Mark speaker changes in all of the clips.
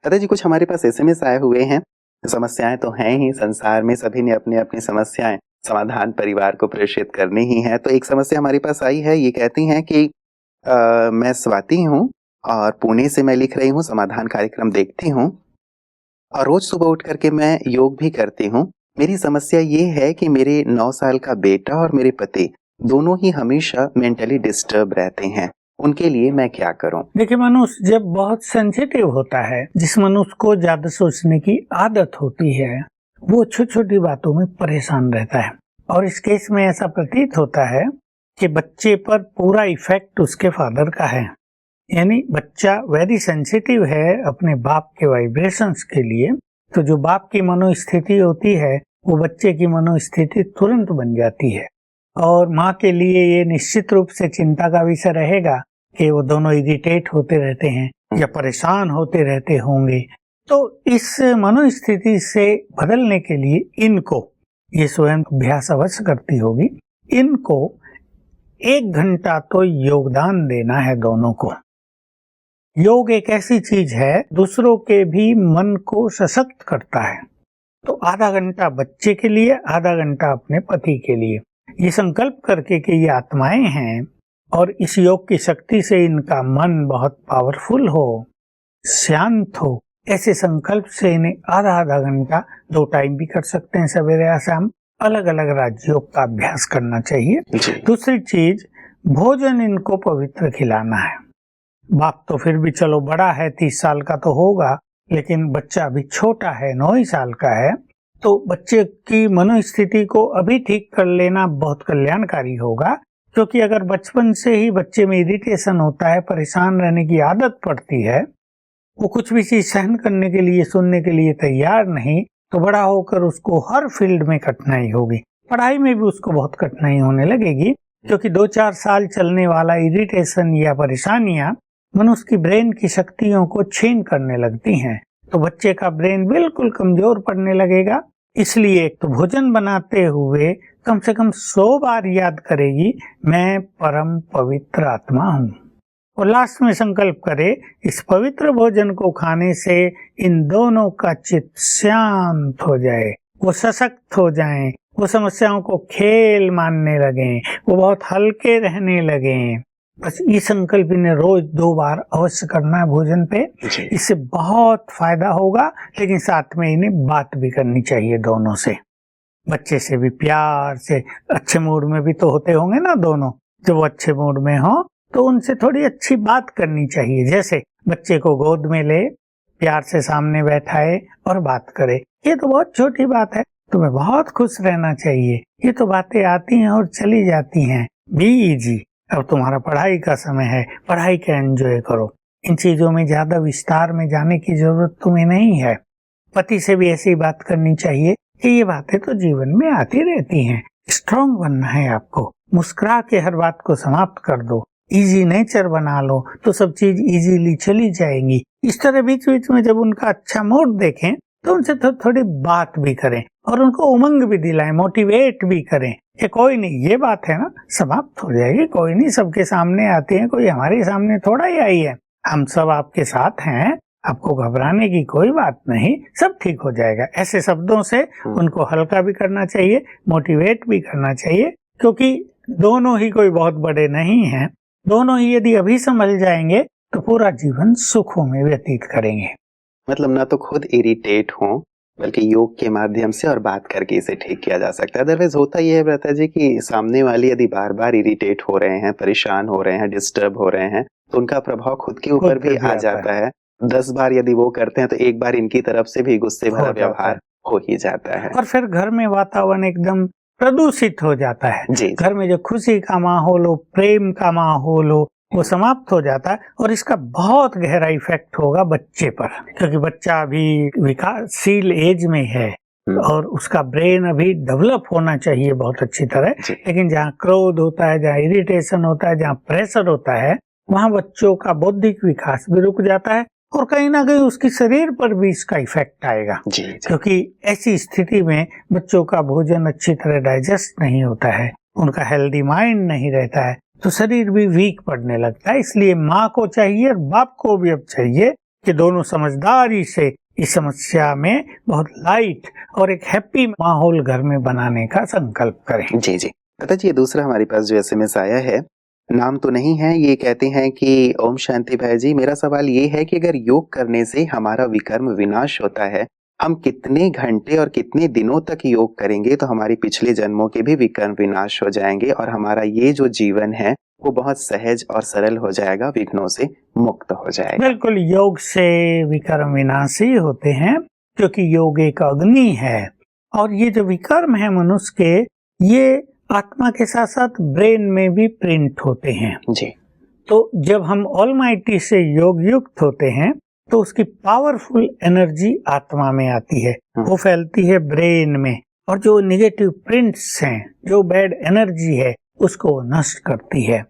Speaker 1: दादाजी कुछ हमारे पास एसएमएस आए हुए हैं। समस्याएं तो हैं ही, संसार में सभी ने अपनी अपनी समस्याएं समाधान परिवार को प्रेषित करनी ही है। तो एक समस्या हमारे पास आई है, ये कहती हैं कि मैं स्वाति हूँ और पुणे से मैं लिख रही हूँ, समाधान कार्यक्रम देखती हूँ और रोज सुबह उठ करके मैं योग भी करती हूँ। मेरी समस्या ये है कि मेरे 9 साल का बेटा और मेरे पति दोनों ही हमेशा मेंटली डिस्टर्ब रहते हैं। उनके लिए मैं क्या करूं?
Speaker 2: देखिए, मनुष्य जब बहुत सेंसिटिव होता है, जिस मनुष्य को ज्यादा सोचने की आदत होती है, वो छोटी छोटी बातों में परेशान रहता है। और इस केस में ऐसा प्रतीत होता है कि बच्चे पर पूरा इफेक्ट उसके फादर का है। यानी बच्चा वेरी सेंसिटिव है अपने बाप के वाइब्रेशंस के लिए। तो जो बाप की मनोस्थिति होती है वो बच्चे की मनोस्थिति तुरंत बन जाती है। और माँ के लिए ये निश्चित रूप से चिंता का विषय रहेगा कि वो दोनों इरिटेट होते रहते हैं या परेशान होते रहते होंगे। तो इस मनोस्थिति से बदलने के लिए इनको, ये स्वयं अभ्यास अवश्य करती होगी, इनको 1 घंटा तो योगदान देना है दोनों को। योग एक ऐसी चीज है, दूसरों के भी मन को सशक्त करता है। तो आधा घंटा बच्चे के लिए, आधा घंटा अपने पति के लिए, ये संकल्प करके कि ये आत्माएं हैं और इस योग की शक्ति से इनका मन बहुत पावरफुल हो, शांत हो, ऐसे संकल्प से इन्हें आधा आधा घंटा 2 टाइम भी कर सकते हैं, सवेरे या शाम, अलग अलग राजयोग का अभ्यास करना चाहिए। दूसरी चीज, भोजन इनको पवित्र खिलाना है। बाप तो फिर भी चलो बड़ा है, 30 साल का तो होगा, लेकिन बच्चा अभी छोटा है, 9 ही साल का है। तो बच्चे की मनोस्थिति को अभी ठीक कर लेना बहुत कल्याणकारी होगा, क्योंकि अगर बचपन से ही बच्चे में इरिटेशन होता है, परेशान रहने की आदत पड़ती है, वो कुछ भी चीज सहन करने के लिए, सुनने के लिए तैयार नहीं, तो बड़ा होकर उसको हर फील्ड में कठिनाई होगी। पढ़ाई में भी उसको बहुत कठिनाई होने लगेगी, क्योंकि 2-4 साल चलने वाला इरिटेशन या परेशानियां मनुष्य की ब्रेन की शक्तियों को छीन करने लगती हैं। तो बच्चे का ब्रेन बिल्कुल कमजोर पड़ने लगेगा। इसलिए तो भोजन बनाते हुए कम से कम 100 बार याद करेगी, मैं परम पवित्र आत्मा हूँ। और लास्ट में संकल्प करे, इस पवित्र भोजन को खाने से इन दोनों का चित्त शांत हो जाए, वो सशक्त हो जाएं, वो समस्याओं को खेल मानने लगे, वो बहुत हल्के रहने लगे। बस ये संकल्प इन्हें रोज 2 बार अवश्य करना है भोजन पे। इससे बहुत फायदा होगा। लेकिन साथ में इन्हें बात भी करनी चाहिए दोनों से, बच्चे से भी प्यार से। अच्छे मूड में भी तो होते होंगे ना दोनों, जब वो अच्छे मूड में हो तो उनसे थोड़ी अच्छी बात करनी चाहिए। जैसे बच्चे को गोद में ले, प्यार से सामने बैठाए और बात करे, ये तो बहुत छोटी बात है, तुम्हें बहुत खुश रहना चाहिए, ये तो बातें आती हैं और चली जाती हैं, बी इजी, अब तुम्हारा पढ़ाई का समय है, पढ़ाई का एंजॉय करो। इन चीजों में ज्यादा विस्तार में जाने की जरूरत तुम्हें नहीं है। पति से भी ऐसी बात करनी चाहिए कि ये बातें तो जीवन में आती रहती हैं, स्ट्रांग बनना है आपको, मुस्कुरा के हर बात को समाप्त कर दो, इजी नेचर बना लो, तो सब चीज इजीली चली जाएंगी। इस तरह बीच बीच में जब उनका अच्छा मूड देखें तो उनसे थोड़ी बात भी करें और उनको उमंग भी दिलाएं, मोटिवेट भी करें कि कोई नहीं, ये बात है ना, समाप्त हो जाएगी, कोई नहीं, सबके सामने आते हैं, कोई हमारे सामने थोड़ा ही आई है, हम सब आपके साथ हैं, आपको घबराने की कोई बात नहीं, सब ठीक हो जाएगा। ऐसे शब्दों से उनको हल्का भी करना चाहिए, मोटिवेट भी करना चाहिए, क्योंकि दोनों ही कोई बहुत बड़े नहीं हैं। दोनों ही यदि अभी समझ जाएंगे तो पूरा जीवन सुखों में व्यतीत करेंगे।
Speaker 1: मतलब ना तो खुद इरिटेट हो, बल्कि योग के माध्यम से और बात करके इसे ठीक किया जा सकता है। अदरवाइज होता यह है ब्रता जी कि सामने वाले यदि बार बार इरिटेट हो रहे हैं, परेशान हो रहे हैं, डिस्टर्ब हो रहे हैं, तो उनका प्रभाव खुद के ऊपर भी आ जाता है। 10 बार यदि वो करते हैं तो एक बार इनकी तरफ से भी गुस्से भरा व्यवहार हो ही जाता है,
Speaker 2: और फिर घर में वातावरण एकदम प्रदूषित हो जाता है। घर में जो खुशी का माहौल हो, प्रेम का माहौल हो, वो समाप्त हो जाता है। और इसका बहुत गहरा इफेक्ट होगा बच्चे पर, क्योंकि बच्चा अभी विकासशील एज में है और उसका ब्रेन अभी डेवलप होना चाहिए बहुत अच्छी तरह। लेकिन जहाँ क्रोध होता है, जहाँ इरिटेशन होता है, जहाँ प्रेशर होता है, वहाँ बच्चों का बौद्धिक विकास भी रुक जाता है और कहीं ना कहीं उसके शरीर पर भी इसका इफेक्ट आएगा। क्योंकि ऐसी स्थिति में बच्चों का भोजन अच्छी तरह डाइजेस्ट नहीं होता है, उनका हेल्दी माइंड नहीं रहता है, तो शरीर भी वीक पड़ने लगता है। इसलिए माँ को चाहिए और बाप को भी अब चाहिए कि दोनों समझदारी से इस समस्या में बहुत लाइट और एक हैप्पी माहौल घर में बनाने का संकल्प करें।
Speaker 1: जी जी। लता जी, ये दूसरा हमारे पास जो SMS आया है, नाम तो नहीं है, ये कहते हैं कि ओम शांति भाई जी, मेरा सवाल ये है कि अगर योग करने से हमारा विकर्म विनाश होता है, हम कितने घंटे और कितने दिनों तक योग करेंगे तो हमारी पिछले जन्मों के भी विकर्म विनाश हो जाएंगे और हमारा ये जो जीवन है वो बहुत सहज और सरल हो जाएगा, विघ्नों से मुक्त हो जाएगा।
Speaker 2: बिल्कुल, योग से विकर्म विनाशी होते हैं क्योंकि योग एक अग्नि है और ये जो विकर्म है मनुष्य के, ये आत्मा के साथ साथ ब्रेन में भी प्रिंट होते हैं।
Speaker 1: जी।
Speaker 2: तो जब हम ऑलमाइटी से योग युक्त होते हैं तो उसकी पावरफुल एनर्जी आत्मा में आती है, वो फैलती है ब्रेन में और जो नेगेटिव प्रिंट्स हैं, जो बैड एनर्जी है, उसको नष्ट करती है।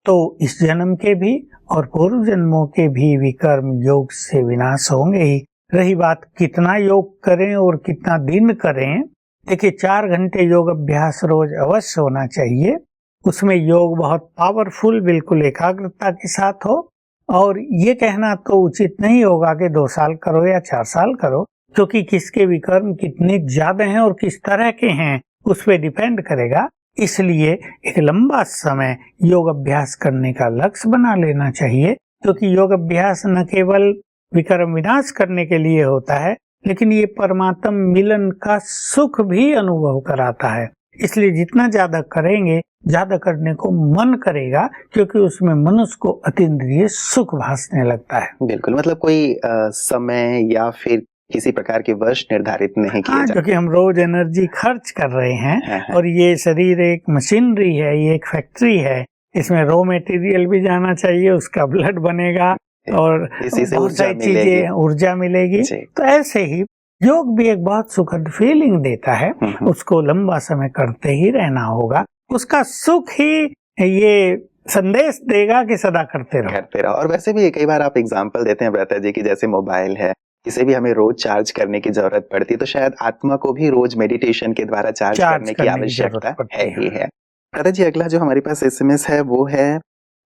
Speaker 2: तो इस जन्म के भी और पूर्व जन्मों के भी विकर्म योग से विनाश होंगे ही। रही बात कितना योग करें और कितना दिन करें, देखिए 4 घंटे योग अभ्यास रोज अवश्य होना चाहिए। उसमें योग बहुत पावरफुल, बिल्कुल एकाग्रता के साथ हो। और ये कहना तो उचित नहीं होगा कि 2 साल करो या 4 साल करो, क्योंकि किसके विकर्म कितने ज्यादा हैं और किस तरह के हैं उस पर डिपेंड करेगा। इसलिए एक लंबा समय योग अभ्यास करने का लक्ष्य बना लेना चाहिए, क्योंकि योग अभ्यास न केवल विकर्म विनाश करने के लिए होता है, लेकिन ये परमात्म मिलन का सुख भी अनुभव कराता है। इसलिए जितना ज्यादा करेंगे, ज्यादा करने को मन करेगा, क्योंकि उसमें मनुष्य को अतीन्द्रिय सुख भासने लगता है।
Speaker 1: बिल्कुल, मतलब कोई समय या फिर किसी प्रकार के वर्ष निर्धारित नहीं किए जाते।
Speaker 2: क्योंकि हम रोज एनर्जी खर्च कर रहे हैं और ये शरीर एक मशीनरी है, ये एक फैक्ट्री है, इसमें रॉ मटेरियल भी जाना चाहिए, उसका ब्लड बनेगा और
Speaker 1: इसी से
Speaker 2: बहुत सारी चीजें ऊर्जा मिलेगी। तो ऐसे ही योग भी एक बहुत सुखद फीलिंग देता है, उसको लंबा समय करते ही रहना होगा। उसका सुख ही ये संदेश देगा कि सदा करते रहो।
Speaker 1: और वैसे भी कई बार आप एग्जाम्पल देते हैं ब्रता जी की, जैसे मोबाइल है, इसे भी हमें रोज चार्ज करने की जरूरत पड़ती है, तो शायद आत्मा को भी रोज मेडिटेशन के द्वारा चार्ज करने की आवश्यकता है ही है। ब्रता जी, अगला जो हमारे पास SMS है वो है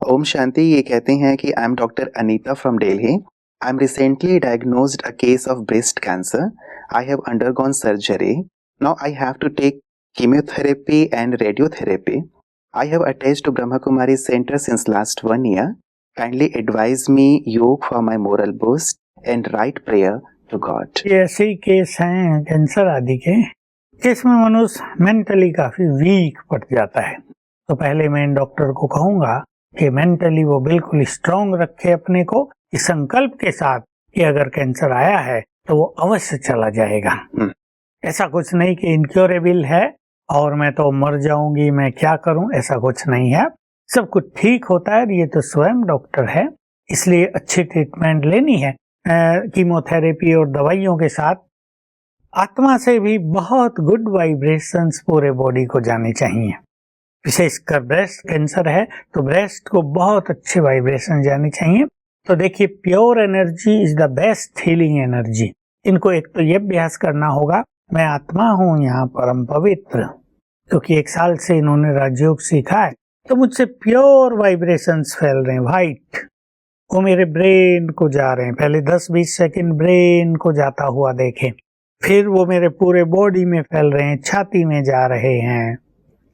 Speaker 1: ओम शांति। ये कहते हैं कि I am doctor Anita from Delhi. I am recently diagnosed a case of breast cancer. I have undergone surgery. Now I have to take chemotherapy and radiotherapy. I have attached to Brahma Kumari Center since last 1 year. Kindly advise me yoga for my moral boost and write prayer to God.
Speaker 2: ये ऐसे ही case हैं cancer आदि के, case में मनुष्य mentally काफी week पड़ जाता है। तो पहले मैं डॉक्टर को कहूंगा कि मेंटली वो बिल्कुल स्ट्रांग रखे अपने को, इस संकल्प के साथ कि अगर कैंसर आया है तो वो अवश्य चला जाएगा। ऐसा कुछ नहीं कि इनक्योरेबल है और मैं तो मर जाऊंगी, मैं क्या करूं, ऐसा कुछ नहीं है। सब कुछ ठीक होता है। ये तो स्वयं डॉक्टर है, इसलिए अच्छी ट्रीटमेंट लेनी है। कीमोथेरेपी और दवाइयों के साथ आत्मा से भी बहुत गुड वाइब्रेशंस पूरे बॉडी को जाने चाहिए। विशेषकर ब्रेस्ट कैंसर है तो ब्रेस्ट को बहुत अच्छे वाइब्रेशन जाने चाहिए। तो देखिए, pure energy is the best healing energy. इनको एक तो ये अभ्यास करना होगा, मैं आत्मा हूँ यहाँ परम पवित्र, क्योंकि 1 साल से इन्होंने राजयोग सीखा है, तो मुझसे प्योर वाइब्रेशंस फैल रहे हैं, वाइट, वो मेरे ब्रेन को जा रहे हैं। पहले 10-20 सेकंड ब्रेन को जाता हुआ देखें, फिर वो मेरे पूरे बॉडी में फैल रहे हैं, छाती में जा रहे हैं।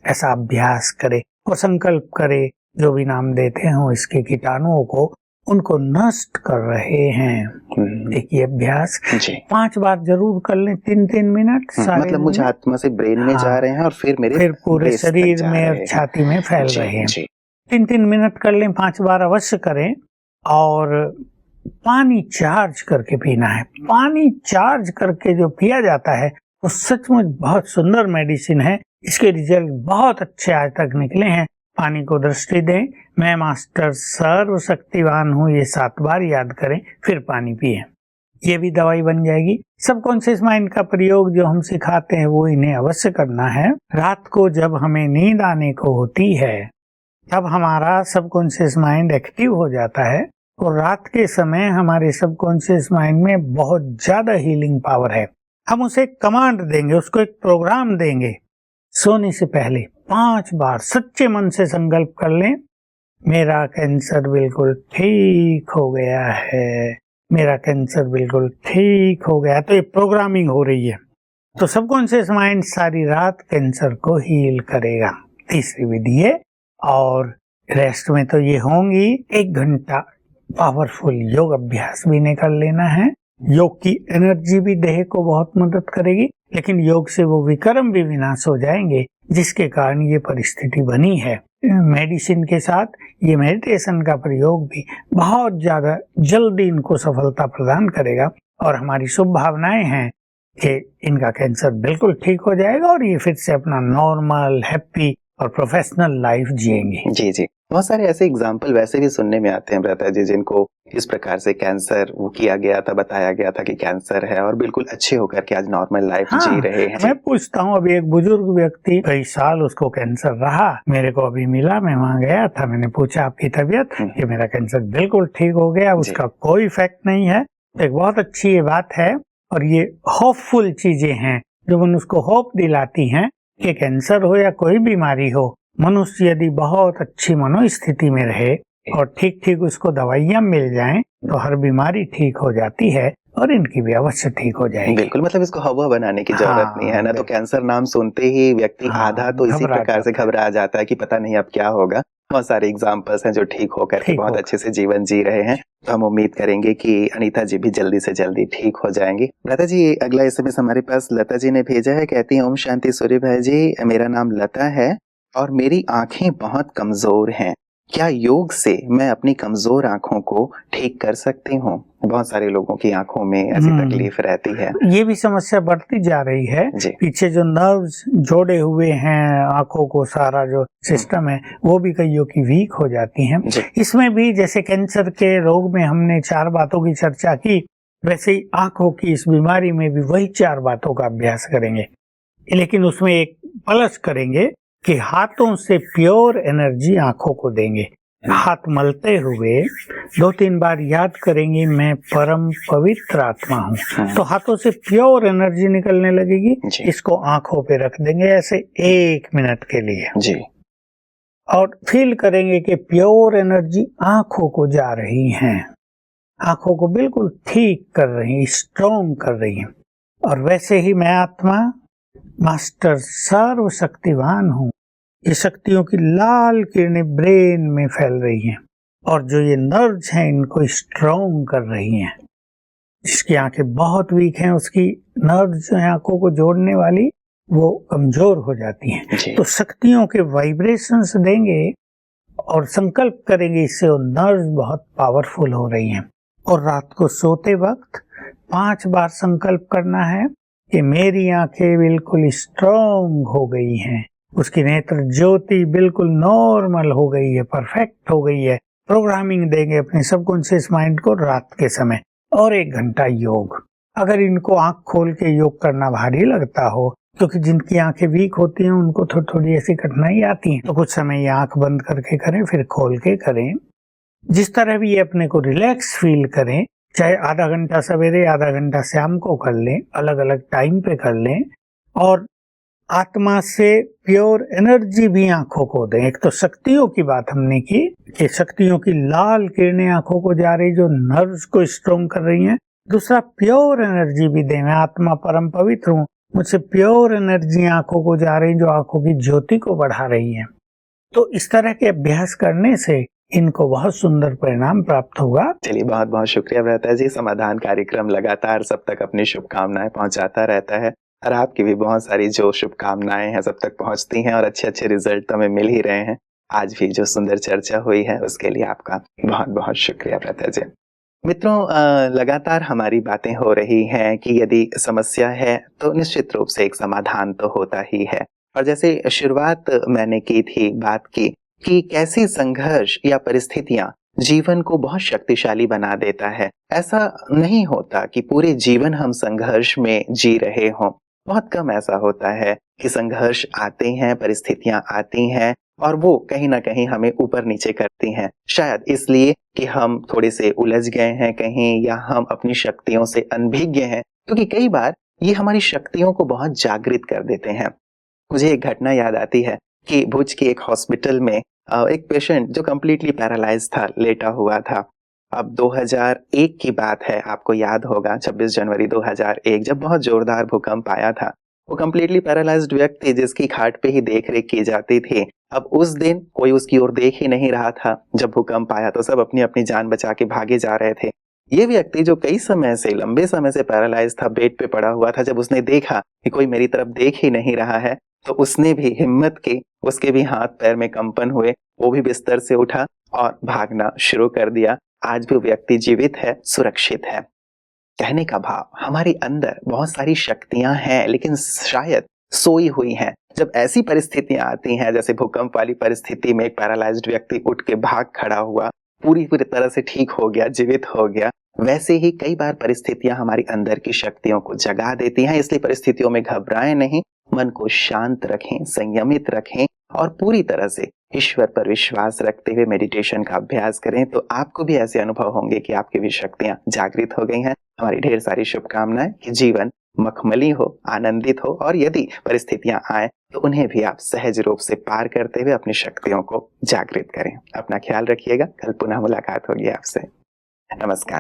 Speaker 2: ऐसा अभ्यास करे और संकल्प करे, जो भी नाम देते हो इसके कीटाणुओं को, उनको नष्ट कर रहे हैं। देखिए, अभ्यास 5 बार जरूर कर लें, 3-3 मिनट।
Speaker 1: मतलब मुझे आत्मा से ब्रेन में जा रहे हैं और फिर
Speaker 2: पूरे शरीर में और छाती में फैल रहे हैं। 3-3 मिनट कर लें, 5 बार अवश्य करें। और पानी चार्ज करके पीना है। पानी चार्ज करके जो पिया जाता है वो सचमुच बहुत सुंदर मेडिसिन है। इसके रिजल्ट बहुत अच्छे आज तक निकले हैं। पानी को दृष्टि दें, मैं मास्टर सर्वशक्तिवान हूँ, ये 7 बार याद करें, फिर पानी पिए। ये भी दवाई बन जाएगी। सबकॉन्शियस माइंड का प्रयोग जो हम सिखाते हैं वो इन्हें अवश्य करना है। रात को जब हमें नींद आने को होती है तब हमारा सबकॉन्शियस माइंड एक्टिव हो जाता है और रात के समय हमारे सबकॉन्शियस माइंड में बहुत ज्यादा हीलिंग पावर है। हम उसे कमांड देंगे, उसको एक प्रोग्राम देंगे। सोने से पहले 5 बार सच्चे मन से संकल्प कर लें, मेरा कैंसर बिल्कुल ठीक हो गया है, मेरा कैंसर बिल्कुल ठीक हो गया, तो ये प्रोग्रामिंग हो रही है। तो सबकॉन्शियस माइंड सारी रात कैंसर को हील करेगा। तीसरी विधि है, और रेस्ट में तो ये होंगी। 1 घंटा पावरफुल योग अभ्यास भी निकाल लेना है। योग की एनर्जी भी देह को बहुत मदद करेगी, लेकिन योग से वो विकर्म भी विनाश हो जाएंगे जिसके कारण ये परिस्थिति बनी है। मेडिसिन के साथ ये मेडिटेशन का प्रयोग भी बहुत ज्यादा जल्दी इनको सफलता प्रदान करेगा, और हमारी शुभ भावनाएं हैं कि इनका कैंसर बिल्कुल ठीक हो जाएगा और ये फिर से अपना नॉर्मल, हैप्पी और प्रोफेशनल लाइफ जिएंगे।
Speaker 1: जी जी, बहुत सारे ऐसे एग्जाम्पल वैसे भी सुनने में आते हैं भ्राता जी, जिनको इस प्रकार से कैंसर वो किया गया था, बताया गया था कि कैंसर है, और बिल्कुल अच्छे होकर के आज नॉर्मल लाइफ जी रहे हैं।
Speaker 2: मैं पूछता हूँ, अभी एक बुजुर्ग व्यक्ति, कई साल उसको कैंसर रहा, मेरे को अभी मिला, मैं वहाँ गया था, मैंने पूछा आपकी तबीयत, कि मेरा कैंसर बिल्कुल ठीक हो गया, उसका कोई इफेक्ट नहीं है। एक बहुत अच्छी ये बात है, और ये होपफुल चीजें हैं जो मनुष्य को होप दिलाती हैं कि कैंसर हो या कोई बीमारी हो, मनुष्य यदि बहुत अच्छी मनोस्थिति में रहे और ठीक ठीक उसको दवाइयाँ मिल जाएं तो हर बीमारी ठीक हो जाती है, और इनकी भी अवश्य ठीक हो जाएगी।
Speaker 1: बिल्कुल, मतलब इसको हवा बनाने की जरूरत नहीं है ना। तो कैंसर नाम सुनते ही व्यक्ति आधा तो इसी प्रकार से घबरा जाता है कि पता नहीं अब क्या होगा। बहुत सारे एग्जाम्पल्स हैं जो ठीक होकर के बहुत अच्छे से जीवन जी रहे हैं। तो हम उम्मीद करेंगे कि अनीता जी भी जल्दी से जल्दी ठीक हो जाएंगी। लता जी, अगला एसएमएस हमारे पास लता जी ने भेजा है, कहती हैं ओम शांति सूर्य भाई जी, मेरा नाम लता है और मेरी आंखें बहुत कमजोर हैं, क्या योग से मैं अपनी कमजोर आंखों को ठीक कर सकती हूँ? बहुत सारे लोगों की आंखों में ऐसी तकलीफ रहती है।
Speaker 2: ये भी समस्या बढ़ती जा रही है। पीछे जो नर्व्स जोड़े हुए हैं आंखों को, सारा जो सिस्टम है वो भी कईयों की वीक हो जाती हैं। इसमें भी जैसे कैंसर के रोग में हमने 4 बातों की चर्चा की, वैसे ही आंखों की इस बीमारी में भी वही 4 बातों का अभ्यास करेंगे, लेकिन उसमें एक प्लस करेंगे कि हाथों से प्योर एनर्जी आंखों को देंगे। हाथ मलते हुए 2-3 बार याद करेंगे, मैं परम पवित्र आत्मा हूँ, तो हाथों से प्योर एनर्जी निकलने लगेगी। इसको आंखों पे रख देंगे ऐसे 1 मिनट के लिए जी, और फील करेंगे कि प्योर एनर्जी आंखों को जा रही है, आंखों को बिल्कुल ठीक कर रही है, स्ट्रॉन्ग कर रही है। और वैसे ही मैं आत्मा मास्टर सर्वशक्तिवान हूँ, ये शक्तियों की लाल किरणें ब्रेन में फैल रही हैं, और जो ये नर्व्स हैं इनको स्ट्रॉन्ग कर रही हैं। जिसकी आंखें बहुत वीक हैं उसकी नर्व्स जो है आंखों को जोड़ने वाली वो कमजोर हो जाती हैं। तो शक्तियों के वाइब्रेशंस देंगे और संकल्प करेंगे, इससे वो नर्व्स बहुत पावरफुल हो रही हैं। और रात को सोते वक्त 5 बार संकल्प करना है कि मेरी आंखें बिल्कुल स्ट्रॉन्ग हो गई हैं, उसकी नेत्र ज्योति बिल्कुल नॉर्मल हो गई है, परफेक्ट हो गई है। प्रोग्रामिंग देंगे अपने सबकॉन्शियस माइंड को रात के समय, और 1 घंटा योग। अगर इनको आंख खोल के योग करना भारी लगता हो, क्योंकि जिनकी आंखें वीक होती हैं उनको थोड़ी ऐसी कठिनाई आती है, तो कुछ समय ये आंख बंद करके करें, फिर खोल के करें। जिस तरह भी ये अपने को रिलैक्स फील करें, चाहे आधा घंटा सवेरे आधा घंटा शाम को कर लें, अलग अलग टाइम पे कर लें, और आत्मा से प्योर एनर्जी भी आंखों को दें। एक तो शक्तियों की बात हमने की कि शक्तियों की लाल किरणें आंखों को जा रही जो नर्व्स को स्ट्रॉन्ग कर रही हैं। दूसरा, प्योर एनर्जी भी दें, मैं आत्मा परम पवित्र हूँ, मुझसे प्योर एनर्जी आंखों को जा रही जो आंखों की ज्योति को बढ़ा रही है। तो इस तरह के अभ्यास करने से इनको बहुत सुंदर परिणाम प्राप्त होगा।
Speaker 1: चलिए, बहुत बहुत शुक्रिया भ्राता जी। समाधान कार्यक्रम लगातार सब तक अपनी शुभकामनाएं पहुंचाता रहता है, और आपकी भी बहुत सारी जो शुभकामनाएं हैं सब तक पहुंचती हैं, और अच्छे अच्छे रिजल्ट तो हमें मिल ही रहे हैं। आज भी जो सुंदर चर्चा हुई है उसके लिए आपका बहुत बहुत शुक्रिया भ्राता जी। मित्रों, लगातार हमारी बातें हो रही हैं कि यदि समस्या है तो निश्चित रूप से एक समाधान तो होता ही है। और जैसे शुरुआत मैंने की थी, बात की कि कैसे संघर्ष या परिस्थितियां जीवन को बहुत शक्तिशाली बना देता है। ऐसा नहीं होता कि पूरे जीवन हम संघर्ष में जी रहे हों, बहुत कम ऐसा होता है कि संघर्ष आते हैं, परिस्थितियां आती हैं और वो कहीं ना कहीं हमें ऊपर नीचे करती हैं। शायद इसलिए कि हम थोड़े से उलझ गए हैं कहीं, या हम अपनी शक्तियों से अनभिज्ञ हैं, क्योंकि कई बार ये हमारी शक्तियों को बहुत जागृत कर देते हैं। मुझे एक घटना याद आती है कि भुज के एक हॉस्पिटल में एक पेशेंट जो कम्प्लीटली पैरालाइज था, लेटा हुआ था, अब 2001 की बात है, आपको याद होगा 26 जनवरी 2001 जब बहुत जोरदार भूकंप आया था। वो कंप्लीटली पैरालाइज्ड व्यक्ति जिसकी खाट पे ही देख रेख की जाती थी, अब उस दिन कोई उसकी ओर देख ही नहीं रहा था। जब भूकंप आया तो सब अपनी अपनी जान बचा के भागे जा रहे थे। ये व्यक्ति जो कई समय से, लंबे समय से पैरालाइज था, बेड पे पड़ा हुआ था, जब उसने देखा कि कोई मेरी तरफ देख ही नहीं रहा है तो उसने भी हिम्मत की, उसके भी हाथ पैर में कंपन हुए, वो भी बिस्तर से उठा और भागना शुरू कर दिया। आज भी व्यक्ति जीवित है, सुरक्षित है। कहने का भाव, हमारे अंदर बहुत सारी शक्तियां हैं लेकिन शायद सोई हुई हैं। जब ऐसी परिस्थितियां आती हैं, जैसे भूकंप वाली परिस्थिति में एक पैरालाइज्ड व्यक्ति उठ के भाग खड़ा हुआ, पूरी तरह से ठीक हो गया, जीवित हो गया, वैसे ही कई बार परिस्थितियां हमारी अंदर की शक्तियों को जगा देती हैं। इसलिए परिस्थितियों में घबराएं नहीं, मन को शांत रखें, संयमित रखें और पूरी तरह से ईश्वर पर विश्वास रखते हुए मेडिटेशन का अभ्यास करें, तो आपको भी ऐसे अनुभव होंगे कि आपकी भी शक्तियां जागृत हो गई हैं। हमारी ढेर सारी शुभकामनाएं कि जीवन मखमली हो, आनंदित हो और यदि परिस्थितियां आए तो उन्हें भी आप सहज रूप से पार करते हुए अपनी शक्तियों को जागृत करें। अपना ख्याल रखिएगा, कल पुनः मुलाकात होगी आपसे। नमस्कार।